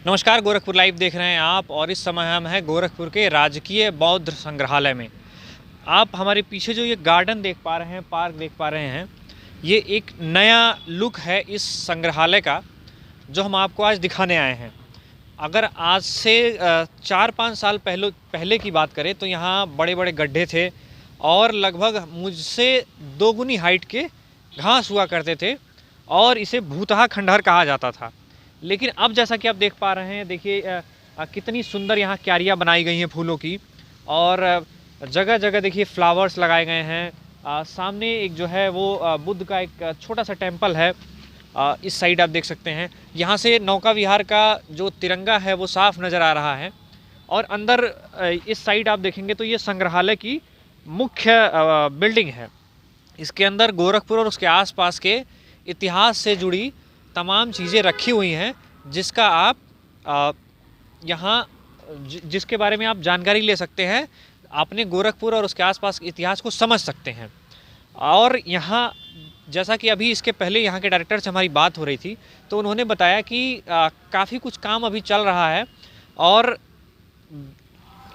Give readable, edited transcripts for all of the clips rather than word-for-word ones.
नमस्कार, गोरखपुर लाइव देख रहे हैं आप और इस समय हम हैं गोरखपुर के राजकीय बौद्ध संग्रहालय में। आप हमारे पीछे जो ये गार्डन देख पा रहे हैं, पार्क देख पा रहे हैं, ये एक नया लुक है इस संग्रहालय का, जो हम आपको आज दिखाने आए हैं। अगर आज से 4-5 साल पहले की बात करें तो यहाँ बड़े-बड़े गड्ढे थे और लगभग मुझसे दोगुनी हाइट के घास हुआ करते थे और इसे भूतहा खंडहर कहा जाता था। लेकिन अब जैसा कि आप देख पा रहे हैं, देखिए कितनी सुंदर यहाँ क्यारियाँ बनाई गई हैं फूलों की और जगह-जगह देखिए फ्लावर्स लगाए गए हैं। सामने एक जो है वो बुद्ध का एक छोटा-सा टेम्पल है। इस साइड आप देख सकते हैं। यहाँ से नौका विहार का जो तिरंगा है वो साफ नज़र आ रहा है और अंदर इस साइड आप देखेंगे तो ये संग्रहालय की मुख्य बिल्डिंग है। इसके अंदर गोरखपुर और उसके आसपास के इतिहास से जुड़ी तमाम चीज़ें रखी हुई हैं, जिसका आप यहाँ जिसके बारे में आप जानकारी ले सकते हैं, अपने गोरखपुर और उसके आसपास के इतिहास को समझ सकते हैं। और यहाँ जैसा कि अभी इसके पहले यहाँ के डायरेक्टर से हमारी बात हो रही थी, तो उन्होंने बताया कि काफ़ी कुछ काम अभी चल रहा है और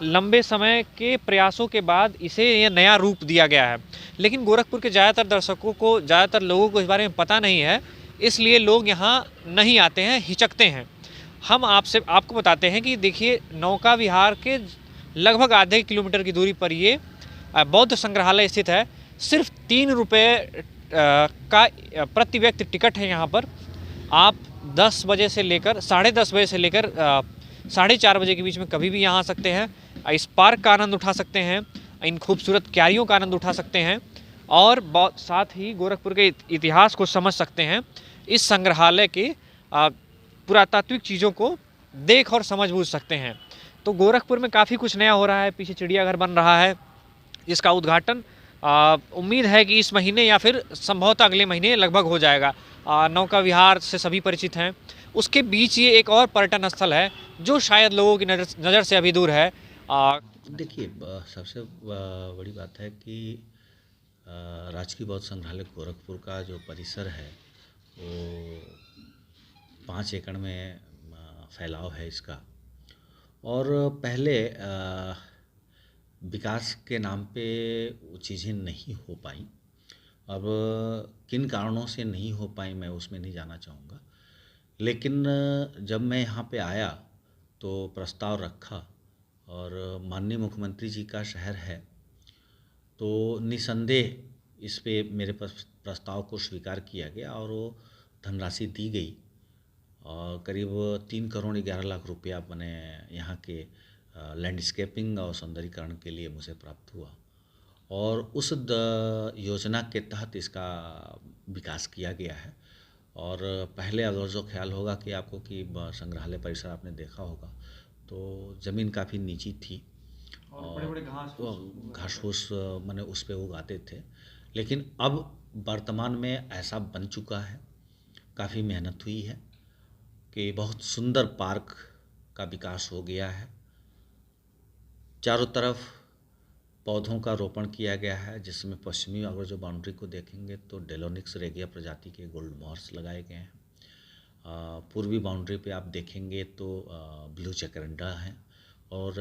लंबे समय के प्रयासों के बाद इसे ये नया रूप दिया गया है। लेकिन गोरखपुर के ज़्यादातर लोगों को इस बारे में पता नहीं है, इसलिए लोग यहाँ नहीं आते हैं, हिचकते हैं। हम आपको बताते हैं कि देखिए, नौका विहार के लगभग आधे किलोमीटर की दूरी पर ये बौद्ध संग्रहालय स्थित है। सिर्फ 3 रुपये का प्रति व्यक्ति टिकट है यहाँ पर। आप 10 बजे से लेकर 10:30 बजे से लेकर 4:30 बजे के बीच में कभी भी यहाँ आ सकते हैं। इस पार्क का आनंद उठा सकते हैं, इन खूबसूरत क्यारियों का आनंद उठा सकते हैं और साथ ही गोरखपुर के इतिहास को समझ सकते हैं। इस संग्रहालय के पुरातात्विक चीज़ों को देख और समझ बूझ सकते हैं। तो गोरखपुर में काफ़ी कुछ नया हो रहा है। पीछे चिड़ियाघर बन रहा है, इसका उद्घाटन उम्मीद है कि इस महीने या फिर संभवतः अगले महीने लगभग हो जाएगा। नौका विहार से सभी परिचित हैं। उसके बीच ये एक और पर्यटन स्थल है जो शायद लोगों की नज़र से अभी दूर है। देखिए, सबसे बड़ी बात है कि राजकीय बौद्ध संग्रहालय गोरखपुर का जो परिसर है वो 5 एकड़ में फैलाव है इसका। और पहले विकास के नाम पे वो चीज़ें नहीं हो पाई। अब किन कारणों से नहीं हो पाई मैं उसमें नहीं जाना चाहूँगा, लेकिन जब मैं यहाँ पे आया तो प्रस्ताव रखा और माननीय मुख्यमंत्री जी का शहर है तो निसंदेह इस पे मेरे प्रस्ताव को स्वीकार किया गया और वो धनराशि दी गई और करीब 3 करोड़ 11 लाख रुपया मैंने यहाँ के लैंडस्केपिंग और सौंदर्यीकरण के लिए मुझे प्राप्त हुआ और उस योजना के तहत इसका विकास किया गया है। और पहले अगर जो ख्याल होगा कि आपको कि संग्रहालय परिसर आपने देखा होगा तो ज़मीन काफ़ी नीची थी और बड़े-बड़े घास फूस मैंने उस पे उगाते थे, लेकिन अब वर्तमान में ऐसा बन चुका है, काफ़ी मेहनत हुई है कि बहुत सुंदर पार्क का विकास हो गया है। चारों तरफ पौधों का रोपण किया गया है, जिसमें पश्चिमी अगर जो बाउंड्री को देखेंगे तो डेलोनिक्स रेगिया प्रजाति के गोल्ड मॉर्स लगाए गए हैं। पूर्वी बाउंड्री पे आप देखेंगे तो ब्लू जैकरेंडा हैं और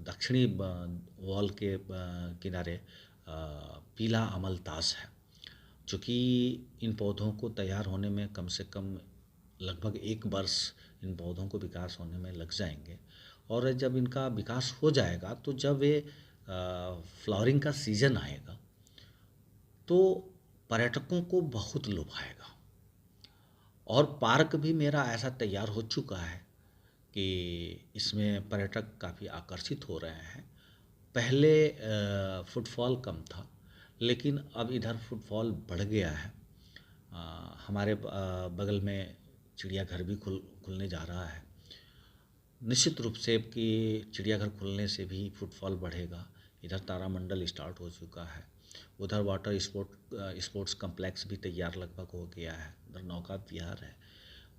दक्षिणी वॉल के किनारे पीला अमलतास है, जो कि इन पौधों को तैयार होने में कम से कम लगभग 1 वर्ष इन पौधों को विकास होने में लग जाएंगे। और जब इनका विकास हो जाएगा तो जब ये फ्लावरिंग का सीज़न आएगा तो पर्यटकों को बहुत लुभाएगा। और पार्क भी मेरा ऐसा तैयार हो चुका है कि इसमें पर्यटक काफ़ी आकर्षित हो रहे हैं। पहले फुटफॉल कम था, लेकिन अब इधर फुटफॉल बढ़ गया है। हमारे बगल में चिड़ियाघर भी खुलने जा रहा है। निश्चित रूप से कि चिड़ियाघर खुलने से भी फुटफॉल बढ़ेगा। इधर तारामंडल स्टार्ट हो चुका है, उधर वाटर स्पोर्ट्स कम्प्लेक्स भी तैयार लगभग हो गया है, उधर नौका विहार है।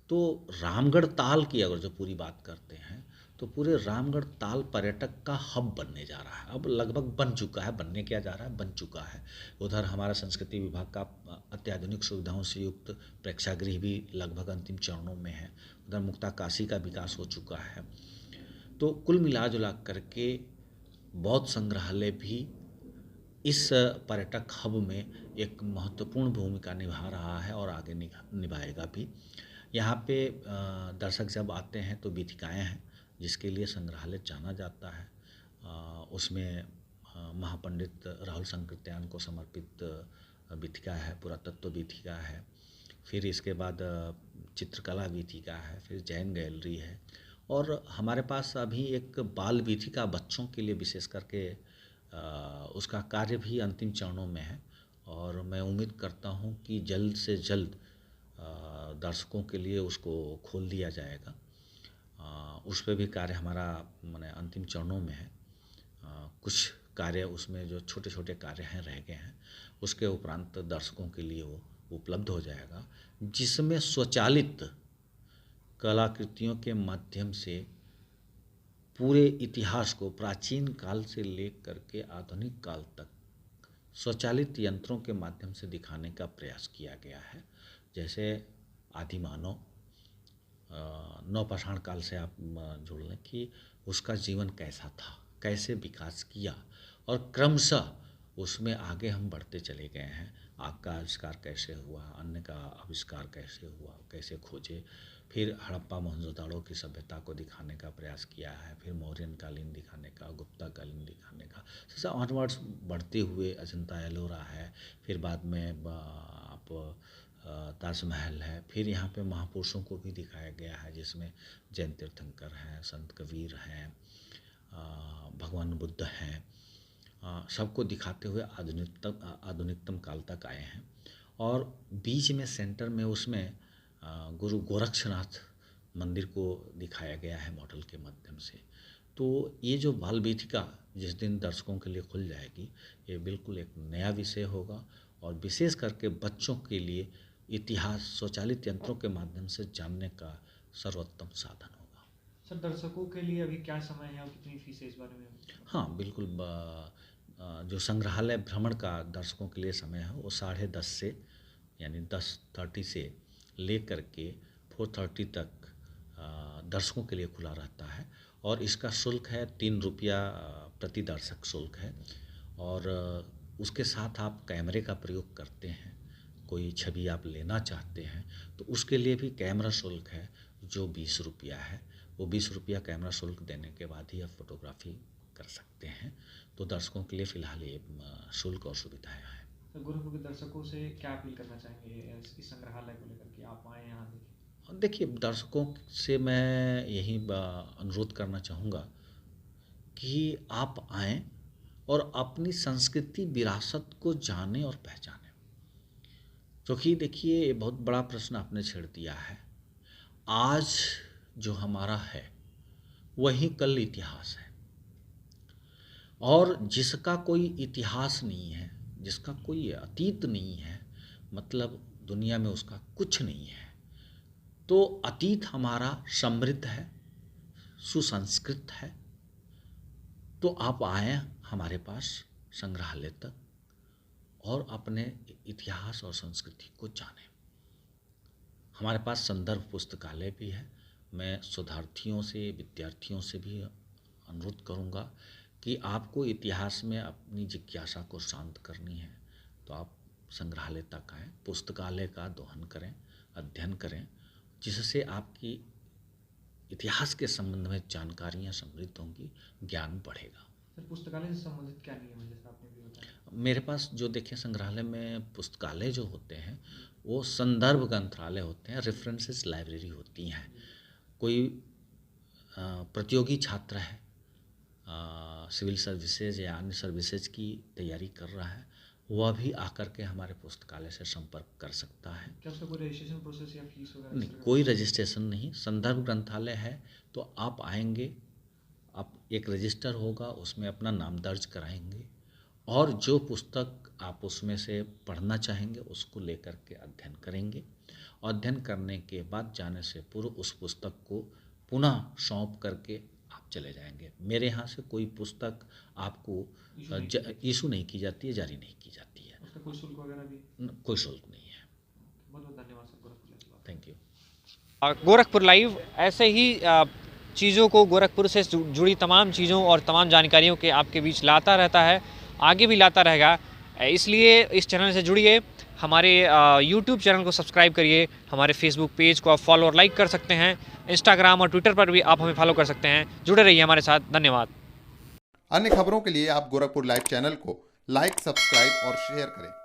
तो रामगढ़ ताल की अगर जो पूरी बात करते हैं तो पूरे रामगढ़ ताल पर्यटक का हब बनने जा रहा है। अब लगभग बन चुका है, बनने क्या जा रहा है, बन चुका है। उधर हमारा संस्कृति विभाग का अत्याधुनिक सुविधाओं से युक्त प्रेक्षागृह भी लगभग अंतिम चरणों में है। उधर मुक्ताकाशी का विकास हो चुका है। तो कुल मिला जुला करके बौद्ध संग्रहालय भी इस पर्यटक हब में एक महत्वपूर्ण भूमिका निभा रहा है और आगे निभाएगा भी। यहाँ पे दर्शक जब आते हैं तो वीथिकाएँ हैं जिसके लिए संग्रहालय जाना जाता है। उसमें महापंडित राहुल संकृत्यान को समर्पित वीथिका है, पुरातत्व वीथिका है, फिर इसके बाद चित्रकला वीथिका है, फिर जैन गैलरी है, और हमारे पास अभी एक बाल वीथिका बच्चों के लिए विशेष करके उसका कार्य भी अंतिम चरणों में है। और मैं उम्मीद करता हूँ कि जल्द से जल्द दर्शकों के लिए उसको खोल दिया जाएगा। उस पर भी कार्य हमारा माने अंतिम चरणों में है। कुछ कार्य उसमें जो छोटे छोटे कार्य हैं रह गए हैं, उसके उपरांत दर्शकों के लिए वो उपलब्ध हो जाएगा, जिसमें स्वचालित कलाकृतियों के माध्यम से पूरे इतिहास को प्राचीन काल से लेकर के आधुनिक काल तक स्वचालित यंत्रों के माध्यम से दिखाने का प्रयास किया गया है। जैसे आदिमानव नवपाषाण काल से आप जोड़ लें कि उसका जीवन कैसा था, कैसे विकास किया, और क्रमशः उसमें आगे हम बढ़ते चले गए हैं। आग का आविष्कार कैसे हुआ, अन्न का आविष्कार कैसे हुआ, कैसे खोजे, फिर हड़प्पा मोहनजोदड़ो की सभ्यता को दिखाने का प्रयास किया है, फिर मौर्यन कालीन दिखाने का, गुप्ता कालीन दिखाने का, जैसे ऑनवर्ड्स बढ़ते हुए अजंता एलोरा है, फिर बाद में आप ताजमहल है, फिर यहाँ पे महापुरुषों को भी दिखाया गया है जिसमें जैन तीर्थंकर हैं, संत कबीर हैं, भगवान बुद्ध हैं, सबको दिखाते हुए आधुनिकतम काल तक आए हैं। और बीच में सेंटर में उसमें गुरु गोरक्षनाथ मंदिर को दिखाया गया है मॉडल के माध्यम से। तो ये जो बाल वीथिका जिस दिन दर्शकों के लिए खुल जाएगी, ये बिल्कुल एक नया विषय होगा और विशेष करके बच्चों के लिए इतिहास स्वचालित यंत्रों के माध्यम से जानने का सर्वोत्तम साधन होगा। सर, दर्शकों के लिए अभी क्या समय है और कितनी फीस है, इस बारे में? हाँ बिल्कुल, जो संग्रहालय भ्रमण का दर्शकों के लिए समय है वो 10:30 से यानी 10:30 से ले कर के 4:30 तक दर्शकों के लिए खुला रहता है। और इसका शुल्क है 3 रुपया प्रति दर्शक शुल्क है। और उसके साथ आप कैमरे का प्रयोग करते हैं, कोई छवि आप लेना चाहते हैं तो उसके लिए भी कैमरा शुल्क है जो 20 रुपया है। वो 20 रुपया कैमरा शुल्क देने के बाद ही आप फोटोग्राफी कर सकते हैं। तो दर्शकों के लिए फ़िलहाल ये शुल्क और सुविधाएं हैं। तो गोरखपुर के दर्शकों से क्या अपील करना चाहेंगे इस संग्रहालय को लेकर कि आप आएँ यहाँ देखें? देखिए, दर्शकों से मैं यही अनुरोध करना चाहूँगा कि आप आएँ और अपनी संस्कृति विरासत को जानें और पहचानें। क्योंकि देखिए, ये बहुत बड़ा प्रश्न आपने छेड़ दिया है। आज जो हमारा है वही कल इतिहास है, और जिसका कोई इतिहास नहीं है, जिसका कोई अतीत नहीं है, मतलब दुनिया में उसका कुछ नहीं है। तो अतीत हमारा समृद्ध है, सुसंस्कृत है। तो आप आएँ हमारे पास संग्रहालय तक और अपने इतिहास और संस्कृति को जानें। हमारे पास संदर्भ पुस्तकालय भी है। मैं शोधार्थियों से, विद्यार्थियों से भी अनुरोध करूँगा कि आपको इतिहास में अपनी जिज्ञासा को शांत करनी है तो आप संग्रहालय तक आएँ, पुस्तकालय का दोहन करें, अध्ययन करें, जिससे आपकी इतिहास के संबंध में जानकारियाँ समृद्ध होंगी, ज्ञान बढ़ेगा। सर, पुस्तकालय से संबंधित क्या नियम है, जैसा आपने भी बताया? मेरे पास जो देखिए संग्रहालय में पुस्तकालय जो होते हैं वो संदर्भ ग्रंथालय होते हैं, रेफरेंसेस लाइब्रेरी होती हैं। कोई प्रतियोगी छात्र है, सिविल सर्विसेज या अन्य सर्विसेज की तैयारी कर रहा है, वह भी आकर के हमारे पुस्तकालय से संपर्क कर सकता है। क्या उसका कोई रजिस्ट्रेशन प्रोसेस या फीस वगैरह? नहीं, कोई रजिस्ट्रेशन नहीं। संदर्भ ग्रंथालय है तो आप आएंगे, आप एक रजिस्टर होगा, उसमें अपना नाम दर्ज कराएंगे और जो पुस्तक आप उसमें से पढ़ना चाहेंगे उसको लेकर के अध्ययन करेंगे। अध्ययन करने के बाद जाने से पूर्व उस पुस्तक को पुनः सौंप करके आप चले जाएंगे। मेरे यहाँ से कोई पुस्तक आपको इशू नहीं की जाती है, जारी नहीं की जाती है। उसका कोई शुल्क वगैरह भी? कोई शुल्क नहीं है। बहुत बहुत धन्यवाद sir, Gorakhpur live. Thank you. Gorakhpur live ऐसे ही चीज़ों को, गोरखपुर से जुड़ी तमाम चीज़ों और तमाम जानकारियों के आपके बीच लाता रहता है, आगे भी लाता रहेगा। इसलिए इस चैनल से जुड़िए, हमारे यूट्यूब चैनल को सब्सक्राइब करिए, हमारे फेसबुक पेज को आप फॉलो और लाइक कर सकते हैं, इंस्टाग्राम और ट्विटर पर भी आप हमें फॉलो कर सकते हैं। जुड़े रहिए हमारे साथ। धन्यवाद। अन्य खबरों के लिए आप गोरखपुर लाइव चैनल को लाइक, सब्सक्राइब और शेयर करें।